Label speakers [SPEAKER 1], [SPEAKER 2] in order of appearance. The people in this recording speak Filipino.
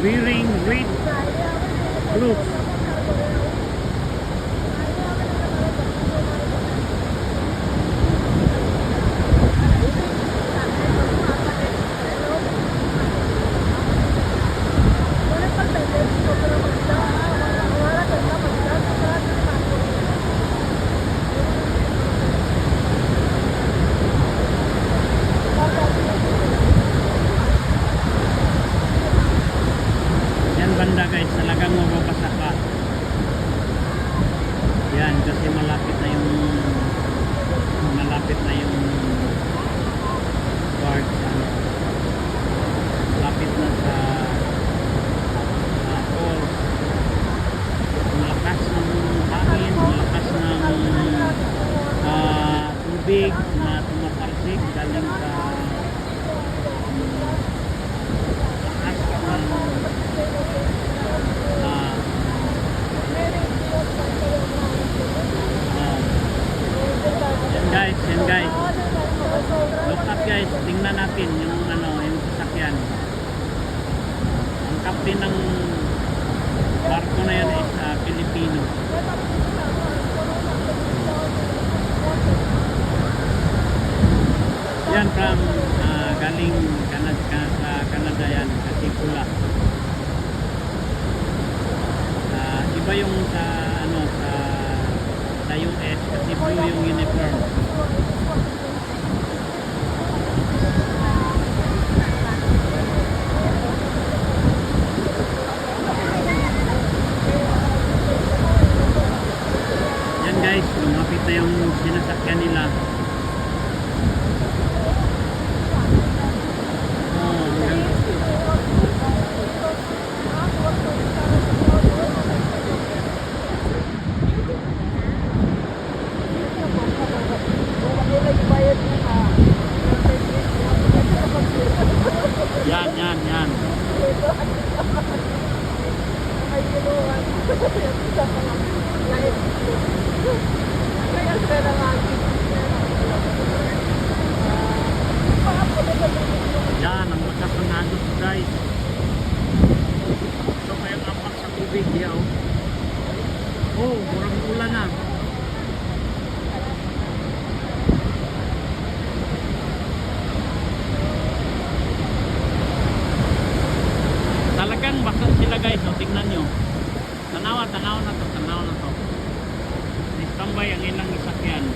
[SPEAKER 1] wearing red clothes. Banda guys, talagang mababasa ka. Yan, kasi malapit na yung guard, malapit na sa falls. Malakas ng hangin, malakas ng tubig na tumatalsik galing sa yan guys, look up guys, tingnan natin yung yung sasakyan. Ang captain ng barko na yan is Pilipino. Yan from galing Canada yan, kasi pula. Iba yung sa US kasi blue yung uniform. Yan guys, lumapit na yung sinasakyan nila. Yan. Yan, ang lakas ng agos guys. So kayong apak sa tubig yaw. Oh, murang ulan na. Talagang basag sila guys, so tingnan nyo. Tanawa na to. Tambay ang ilang sasakyan.